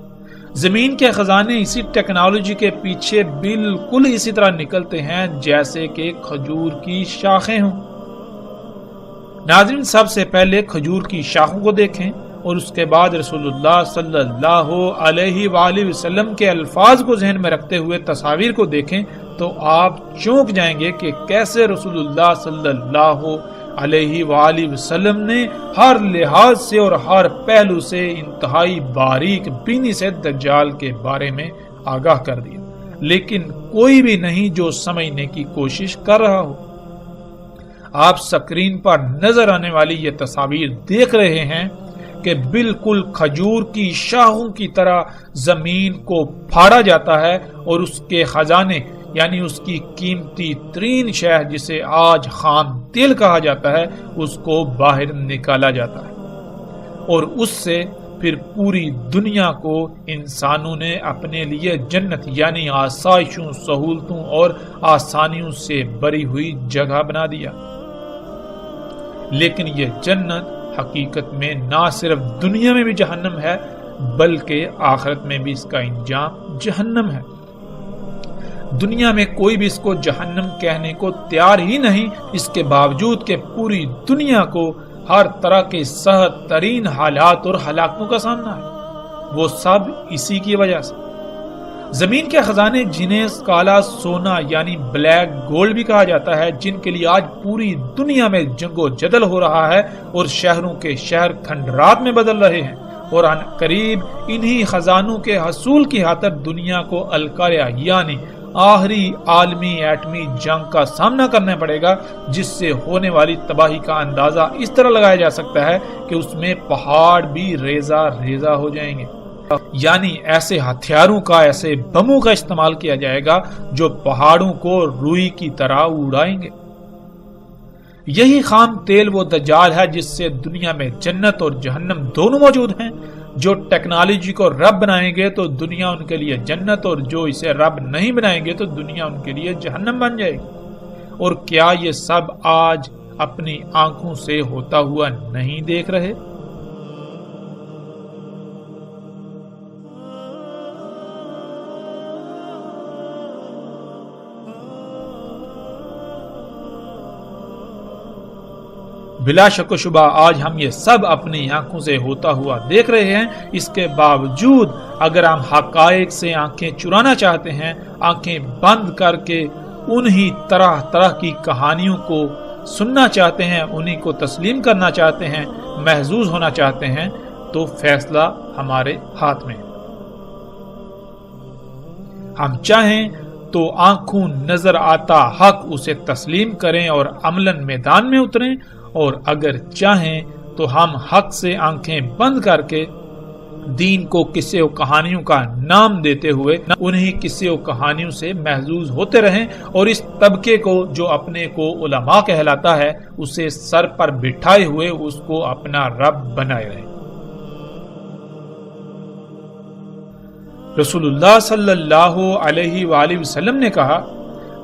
زمین کے خزانے اسی ٹیکنالوجی کے پیچھے بالکل اسی طرح نکلتے ہیں جیسے کہ کھجور کی شاخیں ہوں۔ ناظرین، سب سے پہلے کھجور کی شاخوں کو دیکھیں اور اس کے بعد رسول اللہ صلی اللہ علیہ وآلہ وسلم کے الفاظ کو ذہن میں رکھتے ہوئے تصاویر کو دیکھیں تو آپ چونک جائیں گے کہ کیسے رسول اللہ صلی اللہ علیہ وآلہ وسلم نے ہر لحاظ سے اور ہر پہلو سے انتہائی باریک بینی سے دجال کے بارے میں آگاہ کر دیا، لیکن کوئی بھی نہیں جو سمجھنے کی کوشش کر رہا ہو۔ آپ سکرین پر نظر آنے والی یہ تصاویر دیکھ رہے ہیں کہ بالکل کھجور کی شاخوں کی طرح زمین کو پھاڑا جاتا ہے اور اس کے خزانے یعنی اس کی قیمتی ترین شے جسے آج خام تیل کہا جاتا ہے اس کو باہر نکالا جاتا ہے، اور اس سے پھر پوری دنیا کو انسانوں نے اپنے لیے جنت یعنی آسائشوں، سہولتوں اور آسانیوں سے بری ہوئی جگہ بنا دیا۔ لیکن یہ جنت حقیقت میں نہ صرف دنیا میں بھی جہنم ہے بلکہ آخرت میں بھی اس کا انجام جہنم ہے۔ دنیا میں کوئی بھی اس کو جہنم کہنے کو تیار ہی نہیں، اس کے باوجود کہ پوری دنیا کو ہر طرح کے سخت ترین حالات اور ہلاکتوں کا سامنا ہے، وہ سب اسی کی وجہ سے۔ زمین کے خزانے جنہیں کالا سونا یعنی بلیک گولڈ بھی کہا جاتا ہے، جن کے لیے آج پوری دنیا میں جنگ و جدل ہو رہا ہے اور شہروں کے شہر کھنڈرات میں بدل رہے ہیں، اور ان قریب انہی خزانوں کے حصول کی خاطر دنیا کو القاریہ یعنی آخری عالمی ایٹمی جنگ کا سامنا کرنا پڑے گا، جس سے ہونے والی تباہی کا اندازہ اس طرح لگایا جا سکتا ہے کہ اس میں پہاڑ بھی ریزہ ریزہ ہو جائیں گے، یعنی ایسے ہتھیاروں کا، ایسے بموں کا استعمال کیا جائے گا جو پہاڑوں کو روئی کی طرح اڑائیں گے۔ یہی خام تیل وہ دجال ہے جس سے دنیا میں جنت اور جہنم دونوں موجود ہیں۔ جو ٹیکنالوجی کو رب بنائیں گے تو دنیا ان کے لیے جنت، اور جو اسے رب نہیں بنائیں گے تو دنیا ان کے لیے جہنم بن جائے گی۔ اور کیا یہ سب آج اپنی آنکھوں سے ہوتا ہوا نہیں دیکھ رہے؟ بلا شک و شبہ آج ہم یہ سب اپنی آنکھوں سے ہوتا ہوا دیکھ رہے ہیں۔ اس کے باوجود اگر ہم حقائق سے آنکھیں چرانا چاہتے ہیں، آنکھیں بند کر کے انہی طرح طرح کی کہانیوں کو سننا چاہتے ہیں، انہی کو تسلیم کرنا چاہتے ہیں، محظوظ ہونا چاہتے ہیں، تو فیصلہ ہمارے ہاتھ میں ہے۔ ہم چاہیں تو آنکھوں نظر آتا حق اسے تسلیم کریں اور عملاً میدان میں اتریں، اور اگر چاہیں تو ہم حق سے آنکھیں بند کر کے دین کو قصے و کہانیوں کا نام دیتے ہوئے انہی قصے و کہانیوں سے محظوظ ہوتے رہیں اور اس طبقے کو جو اپنے کو علماء کہلاتا ہے اسے سر پر بٹھائے ہوئے اس کو اپنا رب بنائے رہیں۔ رسول اللہ صلی اللہ علیہ وآلہ وسلم نے کہا،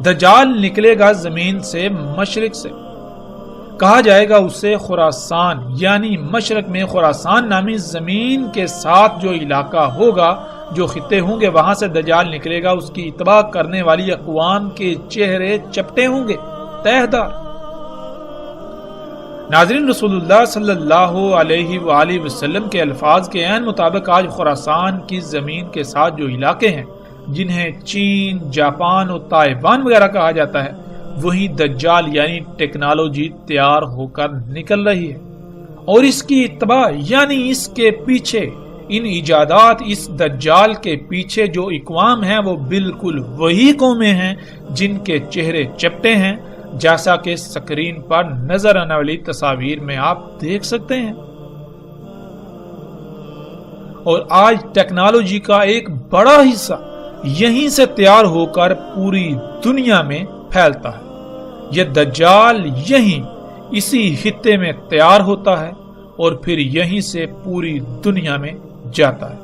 دجال نکلے گا زمین سے مشرق سے، کہا جائے گا اسے خراسان، یعنی مشرق میں خراسان نامی زمین کے ساتھ جو علاقہ ہوگا، جو خطے ہوں گے، وہاں سے دجال نکلے گا۔ اس کی اتباع کرنے والی اقوام کے چہرے چپٹے ہوں گے، تہ دار۔ ناظرین، رسول اللہ صلی اللہ علیہ وآلہ وسلم کے الفاظ کے عین مطابق آج خراسان کی زمین کے ساتھ جو علاقے ہیں جنہیں چین، جاپان اور تائیوان وغیرہ کہا جاتا ہے، وہی دجال یعنی ٹیکنالوجی تیار ہو کر نکل رہی ہے، اور اس کی اتباع یعنی اس کے پیچھے ان ایجادات، اس دجال کے پیچھے جو اقوام ہیں وہ بالکل وہی قومیں ہیں جن کے چہرے چپٹے ہیں، جیسا کہ سکرین پر نظر آنے والی تصاویر میں آپ دیکھ سکتے ہیں۔ اور آج ٹیکنالوجی کا ایک بڑا حصہ یہیں سے تیار ہو کر پوری دنیا میں پھیلتا ہے۔ یہ دجال یہیں اسی خطے میں تیار ہوتا ہے اور پھر یہیں سے پوری دنیا میں جاتا ہے۔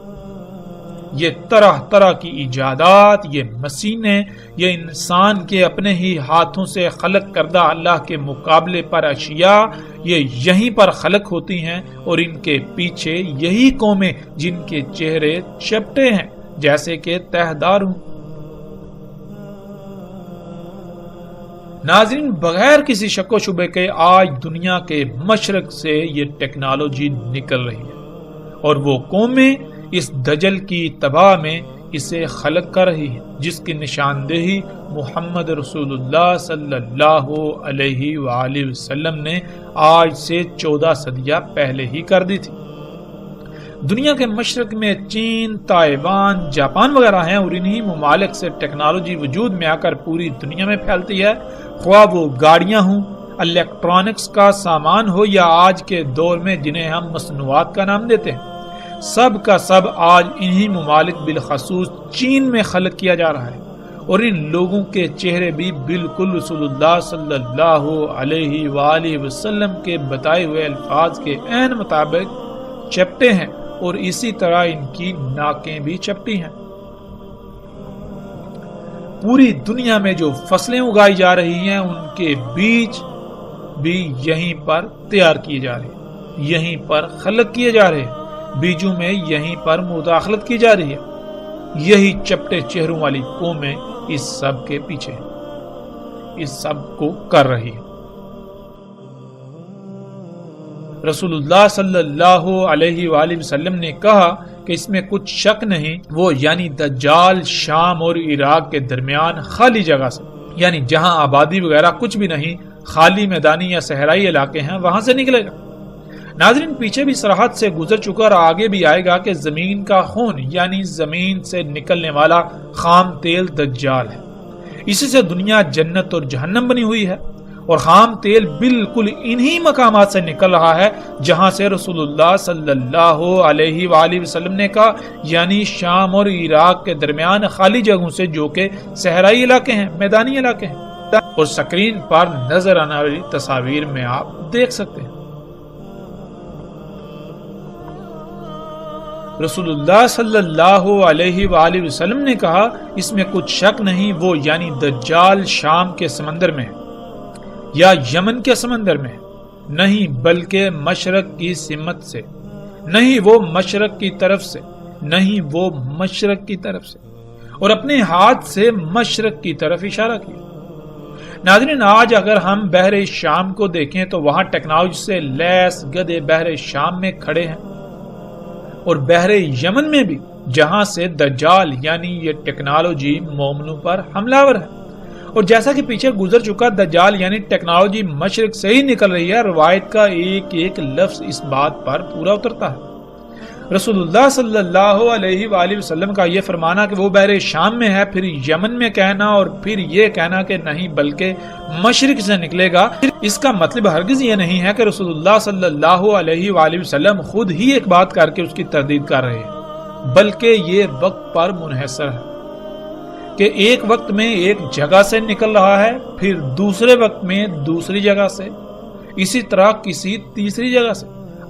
یہ طرح طرح کی ایجادات، یہ مشینیں، یہ انسان کے اپنے ہی ہاتھوں سے خلق کردہ اللہ کے مقابلے پر اشیاء، یہ یہیں پر خلق ہوتی ہیں اور ان کے پیچھے یہی قومیں جن کے چہرے چپٹے ہیں جیسے کہ تہ دار ہوں۔ ناظرین، بغیر کسی شک و شبے کے آج دنیا کے مشرق سے یہ ٹیکنالوجی نکل رہی ہے اور وہ قومیں اس دجل کی تباہ میں اسے خلق کر رہی ہے، جس کی نشاندہی محمد رسول اللہ صلی اللہ علیہ وآلہ وسلم نے آج سے 14 صدیاں پہلے ہی کر دی تھی۔ دنیا کے مشرق میں چین، تائیوان، جاپان وغیرہ ہیں اور انہی ممالک سے ٹیکنالوجی وجود میں آ کر پوری دنیا میں پھیلتی ہے، خواہ وہ گاڑیاں ہوں، الیکٹرانکس کا سامان ہو یا آج کے دور میں جنہیں ہم مصنوعات کا نام دیتے ہیں، سب کا سب آج انہی ممالک بالخصوص چین میں خلق کیا جا رہا ہے، اور ان لوگوں کے چہرے بھی بالکل رسول اللہ صلی اللہ علیہ وآلہ وسلم کے بتائے ہوئے الفاظ کے عین مطابق چپٹے ہیں، اور اسی طرح ان کی ناکیں بھی چپٹی ہیں۔ پوری دنیا میں جو فصلیں اگائی جا رہی ہیں ان کے بیج بھی یہیں پر تیار کیے جا رہے ہیں، یہیں پر خلق کیے جا رہے ہیں، بیجوں میں یہیں پر مداخلت کی جا رہی ہے۔ یہی چپٹے چہروں والی قومیں اس سب کے پیچھے ہیں، اس سب کو کر رہی ہے۔ رسول اللہ صلی اللہ علیہ وآلہ وسلم نے کہا کہ اس میں کچھ شک نہیں، وہ یعنی دجال شام اور عراق کے درمیان خالی جگہ سے، یعنی جہاں آبادی وغیرہ کچھ بھی نہیں، خالی میدانی یا صحرائی علاقے ہیں، وہاں سے نکلے گا۔ ناظرین، پیچھے بھی سرحد سے گزر چکا اور آگے بھی آئے گا کہ زمین کا خون یعنی زمین سے نکلنے والا خام تیل دجال ہے۔ اسی سے دنیا جنت اور جہنم بنی ہوئی ہے، اور خام تیل بالکل انہی مقامات سے نکل رہا ہے جہاں سے رسول اللہ صلی اللہ علیہ وآلہ وسلم نے کہا، یعنی شام اور عراق کے درمیان خالی جگہوں سے، جو کہ صحرائی علاقے ہیں، میدانی علاقے ہیں، اور سکرین پر نظر آنے والی تصاویر میں آپ دیکھ سکتے ہیں۔ رسول اللہ صلی اللہ علیہ وآلہ وسلم نے کہا، اس میں کچھ شک نہیں، وہ یعنی دجال شام کے سمندر میں یا یمن کے سمندر میں نہیں، بلکہ مشرق کی سمت سے نہیں، وہ مشرق کی طرف سے نہیں، وہ مشرق کی طرف سے، اور اپنے ہاتھ سے مشرق کی طرف اشارہ کیا۔ ناظرین، آج اگر ہم بحر شام کو دیکھیں تو وہاں ٹیکنالوجی سے لیس گدھے بحر شام میں کھڑے ہیں، اور بحر یمن میں بھی، جہاں سے دجال یعنی یہ ٹیکنالوجی مومنوں پر حملہ آور ہے۔ اور جیسا کہ پیچھے گزر چکا، دجال یعنی ٹیکنالوجی مشرق سے ہی نکل رہی ہے، روایت کا ایک ایک لفظ اس بات پر پورا اترتا ہے۔ رسول اللہ صلی اللہ علیہ وآلہ وسلم کا یہ فرمانا کہ وہ بحر شام میں ہے، پھر یمن میں کہنا اور پھر یہ کہنا کہ نہیں بلکہ مشرق سے نکلے گا، اس کا مطلب ہرگز یہ نہیں ہے کہ رسول اللہ صلی اللہ علیہ وآلہ وسلم خود ہی ایک بات کر کے اس کی تردید کر رہے ہیں، بلکہ یہ وقت پر منحصر ہے کہ ایک وقت میں ایک جگہ سے نکل رہا ہے، پھر دوسرے وقت میں دوسری جگہ سے، اسی طرح کسی تیسری جگہ سے۔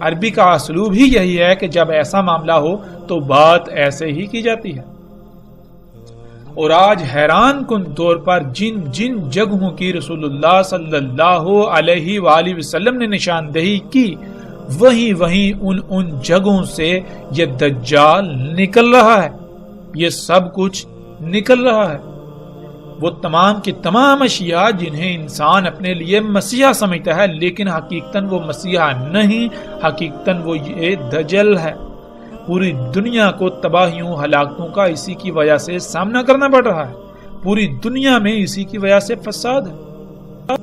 عربی کا اسلوب ہی یہی ہے کہ جب ایسا معاملہ ہو تو بات ایسے ہی کی جاتی ہے۔ اور آج حیران کن طور پر جن جن جگہوں کی رسول اللہ صلی اللہ علیہ وآلہ وسلم نے نشاندہی کی، وہیں ان جگہوں سے یہ دجال نکل رہا ہے، یہ سب کچھ نکل رہا ہے۔ وہ تمام کی تمام اشیاء جنہیں انسان اپنے لیے مسیحا سمجھتا ہے، لیکن حقیقتاً وہ مسیحا نہیں، حقیقتاً وہ یہ دجل ہے۔ پوری دنیا کو تباہیوں ہلاکتوں کا اسی کی وجہ سے سامنا کرنا پڑ رہا ہے، پوری دنیا میں اسی کی وجہ سے فساد ہے۔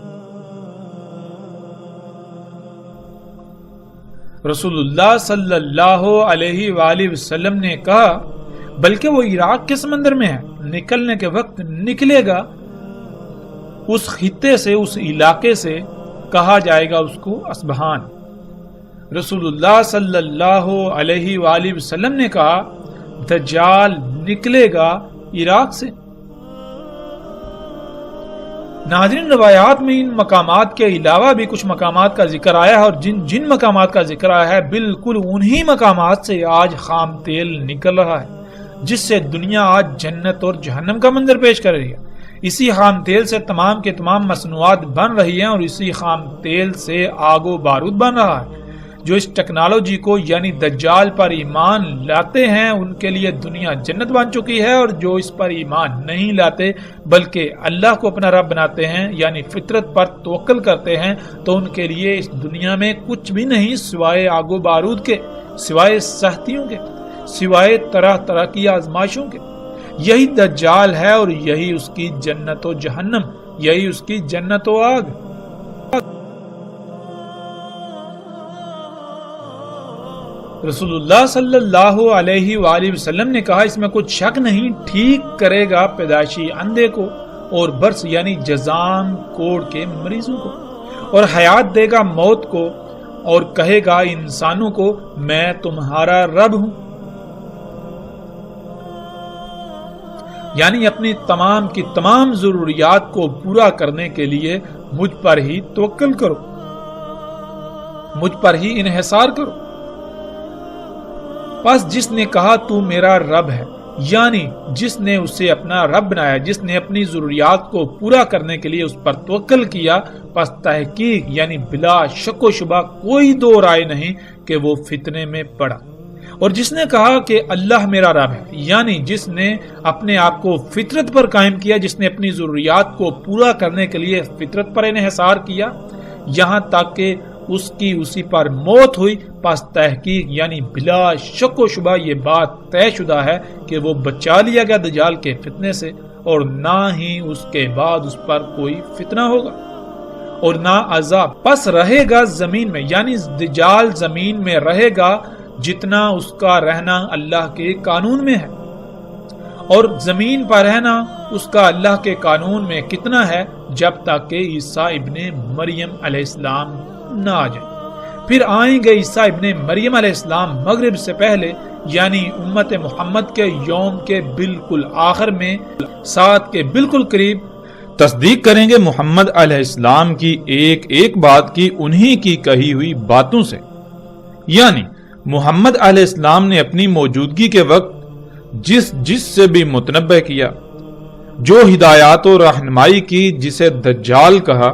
رسول اللہ صلی اللہ علیہ وآلہ وسلم نے کہا بلکہ وہ عراق کے سمندر میں ہے، نکلنے کے وقت نکلے گا، اس خطے سے، اس علاقے سے کہا جائے گا اس کو اصبہان۔ رسول اللہ صلی اللہ علیہ وآلہ وسلم نے کہا دجال نکلے گا عراق سے۔ ناظرین، روایات میں ان مقامات کے علاوہ بھی کچھ مقامات کا ذکر آیا ہے، اور جن مقامات کا ذکر آیا ہے بالکل انہی مقامات سے آج خام تیل نکل رہا ہے، جس سے دنیا آج جنت اور جہنم کا منظر پیش کر رہی ہے۔ اسی خام تیل سے تمام کے تمام مصنوعات بن رہی ہیں، اور اسی خام تیل سے آگ و بارود بن رہا ہے۔ جو اس ٹیکنالوجی کو یعنی دجال پر ایمان لاتے ہیں ان کے لیے دنیا جنت بن چکی ہے، اور جو اس پر ایمان نہیں لاتے بلکہ اللہ کو اپنا رب بناتے ہیں یعنی فطرت پر توکل کرتے ہیں، تو ان کے لیے اس دنیا میں کچھ بھی نہیں سوائے آگ و بارود کے، سوائے سختیوں کے، سوائے طرح طرح کی آزمائشوں کے۔ یہی دجال ہے اور یہی اس کی جنت و جہنم، یہی اس کی جنت و آگ۔ رسول اللہ صلی اللہ علیہ وآلہ وسلم نے کہا اس میں کچھ شک نہیں، ٹھیک کرے گا پیدائشی اندھے کو اور برس یعنی جزام کوڑ کے مریضوں کو، اور حیات دے گا موت کو، اور کہے گا انسانوں کو میں تمہارا رب ہوں، یعنی اپنی تمام کی تمام ضروریات کو پورا کرنے کے لیے مجھ پر ہی توکل کرو، مجھ پر ہی انحصار کرو۔ پس جس نے کہا تو میرا رب ہے، یعنی جس نے اسے اپنا رب بنایا، جس نے اپنی ضروریات کو پورا کرنے کے لیے اس پر توکل کیا، پس تحقیق یعنی بلا شک و شبہ کوئی دو رائے نہیں کہ وہ فتنے میں پڑا۔ اور جس نے کہا کہ اللہ میرا رب ہے، یعنی جس نے اپنے آپ کو فطرت پر قائم کیا، جس نے اپنی ضروریات کو پورا کرنے کے لیے فطرت پر انحصار کیا یہاں تک کہ اس کی اسی پر موت ہوئی، پس تحقیق یعنی بلا شک و شبہ یہ بات طے شدہ ہے کہ وہ بچا لیا گیا دجال کے فتنے سے، اور نہ ہی اس کے بعد اس پر کوئی فتنہ ہوگا اور نہ عذاب۔ پس رہے گا زمین میں، یعنی دجال زمین میں رہے گا جتنا اس کا رہنا اللہ کے قانون میں ہے، اور زمین پر رہنا اس کا اللہ کے قانون میں کتنا ہے، جب تک کہ عیسیٰ ابن مریم علیہ السلام نہ آ جائے۔ پھر آئیں گے عیسیٰ ابن مریم علیہ السلام مغرب سے پہلے، یعنی امت محمد کے یوم کے بالکل آخر میں، سات کے بالکل قریب، تصدیق کریں گے محمد علیہ السلام کی ایک ایک بات کی انہی کی کہی ہوئی باتوں سے، یعنی محمد علیہ السلام نے اپنی موجودگی کے وقت جس سے بھی متنبہ کیا، جو ہدایات و رہنمائی کی، جسے دجال کہا،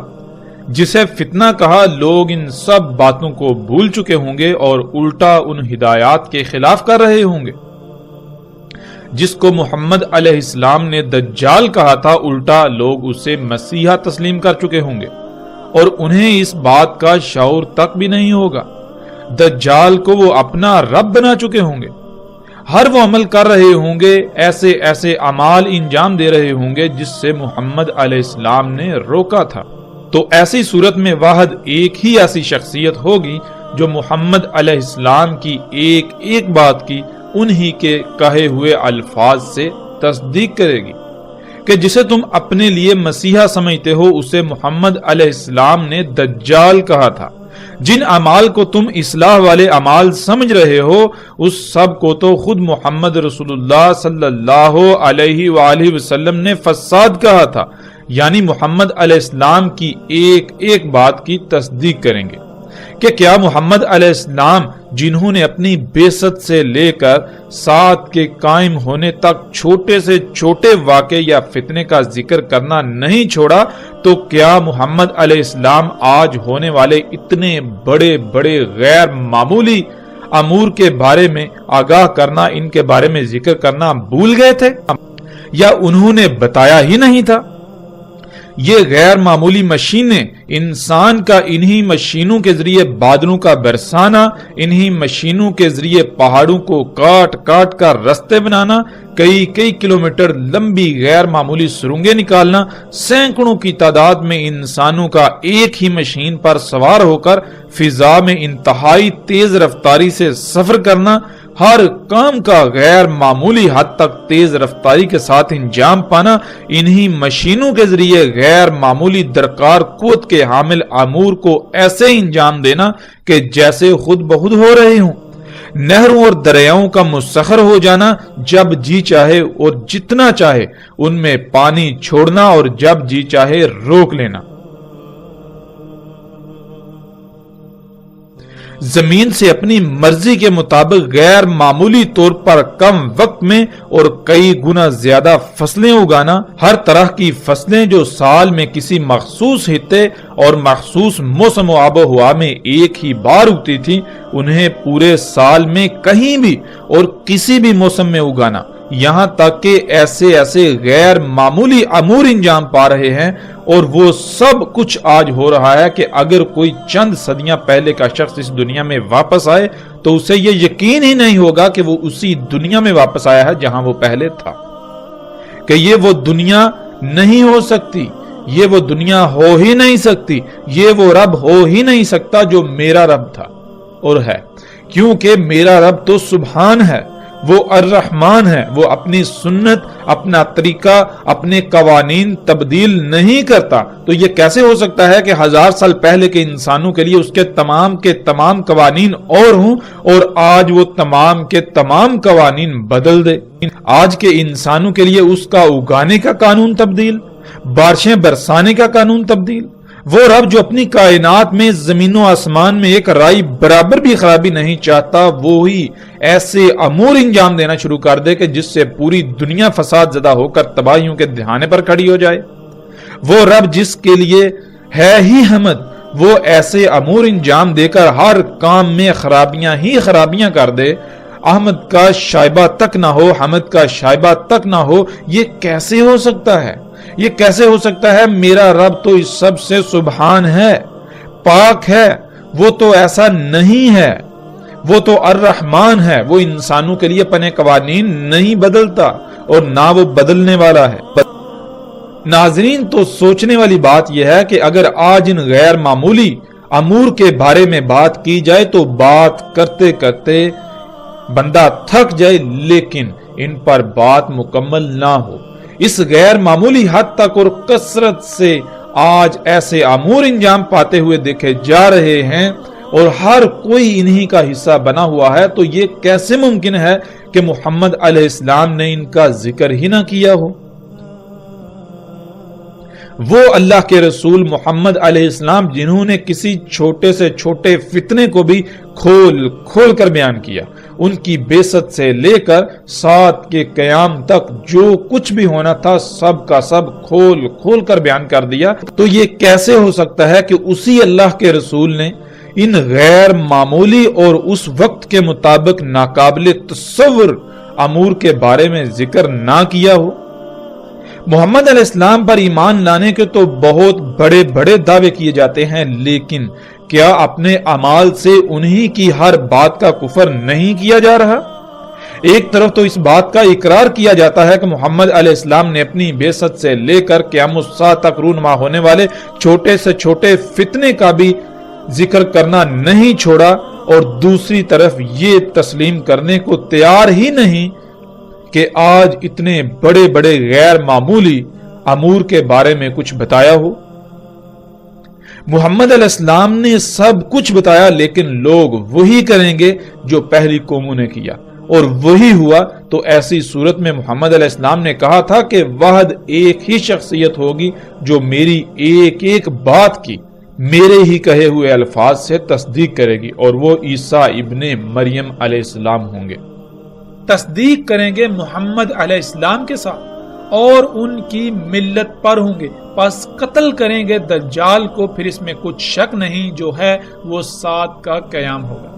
جسے فتنہ کہا، لوگ ان سب باتوں کو بھول چکے ہوں گے اور الٹا ان ہدایات کے خلاف کر رہے ہوں گے۔ جس کو محمد علیہ السلام نے دجال کہا تھا، الٹا لوگ اسے مسیحا تسلیم کر چکے ہوں گے، اور انہیں اس بات کا شعور تک بھی نہیں ہوگا۔ دجال کو وہ اپنا رب بنا چکے ہوں گے، ہر وہ عمل کر رہے ہوں گے، ایسے ایسے اعمال انجام دے رہے ہوں گے جس سے محمد علیہ السلام نے روکا تھا۔ تو ایسی صورت میں واحد ایک ہی ایسی شخصیت ہوگی جو محمد علیہ السلام کی ایک ایک بات کی انہی کے کہے ہوئے الفاظ سے تصدیق کرے گی کہ جسے تم اپنے لیے مسیحا سمجھتے ہو اسے محمد علیہ السلام نے دجال کہا تھا۔ جن اعمال کو تم اصلاح والے اعمال سمجھ رہے ہو اس سب کو تو خود محمد رسول اللہ صلی اللہ علیہ وآلہ وسلم نے فساد کہا تھا، یعنی محمد علیہ السلام کی ایک ایک بات کی تصدیق کریں گے کہ کیا محمد علیہ السلام جنہوں نے اپنی بعثت سے لے کر ساتھ کے قائم ہونے تک چھوٹے سے چھوٹے واقعے یا فتنے کا ذکر کرنا نہیں چھوڑا، تو کیا محمد علیہ السلام آج ہونے والے اتنے بڑے بڑے غیر معمولی امور کے بارے میں آگاہ کرنا، ان کے بارے میں ذکر کرنا بھول گئے تھے یا انہوں نے بتایا ہی نہیں تھا؟ یہ غیر معمولی مشینیں، انسان کا انہی مشینوں کے ذریعے بادلوں کا برسانا، انہی مشینوں کے ذریعے پہاڑوں کو کاٹ کاٹ کر رستے بنانا، کئی کئی کلومیٹر لمبی غیر معمولی سرنگیں نکالنا، سینکڑوں کی تعداد میں انسانوں کا ایک ہی مشین پر سوار ہو کر فضا میں انتہائی تیز رفتاری سے سفر کرنا، ہر کام کا غیر معمولی حد تک تیز رفتاری کے ساتھ انجام پانا، انہی مشینوں کے ذریعے غیر معمولی درکار قوت کے حامل امور کو ایسے انجام دینا کہ جیسے خود بخود ہو رہے ہوں، نہروں اور دریاؤں کا مسخر ہو جانا، جب جی چاہے اور جتنا چاہے ان میں پانی چھوڑنا اور جب جی چاہے روک لینا، زمین سے اپنی مرضی کے مطابق غیر معمولی طور پر کم وقت میں اور کئی گنا زیادہ فصلیں اگانا، ہر طرح کی فصلیں جو سال میں کسی مخصوص خطے اور مخصوص موسم و آب و ہوا میں ایک ہی بار اگتی تھی، انہیں پورے سال میں کہیں بھی اور کسی بھی موسم میں اگانا، یہاں تک کہ ایسے ایسے غیر معمولی امور انجام پا رہے ہیں، اور وہ سب کچھ آج ہو رہا ہے کہ اگر کوئی چند صدیاں پہلے کا شخص اس دنیا میں واپس آئے تو اسے یہ یقین ہی نہیں ہوگا کہ وہ اسی دنیا میں واپس آیا ہے جہاں وہ پہلے تھا، کہ یہ وہ دنیا نہیں ہو سکتی، یہ وہ دنیا ہو ہی نہیں سکتی، یہ وہ رب ہو ہی نہیں سکتا جو میرا رب تھا اور ہے، کیونکہ میرا رب تو سبحان ہے، وہ الرحمن ہے، وہ اپنی سنت، اپنا طریقہ، اپنے قوانین تبدیل نہیں کرتا، تو یہ کیسے ہو سکتا ہے کہ 1000 سال پہلے کے انسانوں کے لیے اس کے تمام قوانین اور ہوں اور آج وہ تمام کے تمام قوانین بدل دے؟ آج کے انسانوں کے لیے اس کا اگانے کا قانون تبدیل، بارشیں برسانے کا قانون تبدیل، وہ رب جو اپنی کائنات میں زمین و آسمان میں ایک رائی برابر بھی خرابی نہیں چاہتا، وہی ایسے امور انجام دینا شروع کر دے کہ جس سے پوری دنیا فساد زدہ ہو کر تباہیوں کے دہانے پر کھڑی ہو جائے، وہ رب جس کے لیے ہے ہی حمد، وہ ایسے امور انجام دے کر ہر کام میں خرابیاں ہی خرابیاں کر دے، احمد کا شائبہ تک نہ ہو، حمد کا شائبہ تک نہ ہو، یہ کیسے ہو سکتا ہے؟ یہ کیسے ہو سکتا ہے؟ میرا رب تو اس سب سے سبحان ہے، پاک ہے، وہ تو ایسا نہیں ہے، وہ تو الرحمن ہے، وہ انسانوں کے لیے اپنے قوانین نہیں بدلتا اور نہ وہ بدلنے والا ہے۔ ناظرین، تو سوچنے والی بات یہ ہے کہ اگر آج ان غیر معمولی امور کے بارے میں بات کی جائے تو بات کرتے کرتے بندہ تھک جائے، لیکن ان پر بات مکمل نہ ہو۔ اس غیر معمولی حد تک اور کثرت سے آج ایسے امور انجام پاتے ہوئے دیکھے جا رہے ہیں اور ہر کوئی انہی کا حصہ بنا ہوا ہے، تو یہ کیسے ممکن ہے کہ محمد علیہ السلام نے ان کا ذکر ہی نہ کیا ہو؟ وہ اللہ کے رسول محمد علیہ السلام جنہوں نے کسی چھوٹے سے چھوٹے فتنے کو بھی کھول کھول کر بیان کیا، ان کی بعثت سے لے کر ساتھ کے قیام تک جو کچھ بھی ہونا تھا سب کا سب کھول کھول کر بیان کر دیا، تو یہ کیسے ہو سکتا ہے کہ اسی اللہ کے رسول نے ان غیر معمولی اور اس وقت کے مطابق ناقابل تصور امور کے بارے میں ذکر نہ کیا ہو؟ محمد علیہ السلام پر ایمان لانے کے تو بہت بڑے بڑے دعوے کیے جاتے ہیں، لیکن کیا اپنے اعمال سے انہی کی ہر بات کا کفر نہیں کیا جا رہا؟ ایک طرف تو اس بات کا اقرار کیا جاتا ہے کہ محمد علیہ السلام نے اپنی بعثت سے لے کر قیام الساعہ تک رونما ہونے والے چھوٹے سے چھوٹے فتنے کا بھی ذکر کرنا نہیں چھوڑا اور دوسری طرف یہ تسلیم کرنے کو تیار ہی نہیں کہ آج اتنے بڑے بڑے غیر معمولی امور کے بارے میں کچھ بتایا ہو۔ محمد علیہ السلام نے سب کچھ بتایا، لیکن لوگ وہی کریں گے جو پہلی قوموں نے کیا، اور وہی ہوا۔ تو ایسی صورت میں محمد علیہ السلام نے کہا تھا کہ واحد ایک ہی شخصیت ہوگی جو میری ایک ایک بات کی میرے ہی کہے ہوئے الفاظ سے تصدیق کرے گی، اور وہ عیسیٰ ابن مریم علیہ السلام ہوں گے۔ تصدیق کریں گے محمد علیہ السلام کے ساتھ اور ان کی ملت پر ہوں گے، پس قتل کریں گے دجال کو، پھر اس میں کچھ شک نہیں، جو ہے وہ 7 کا قیام ہوگا۔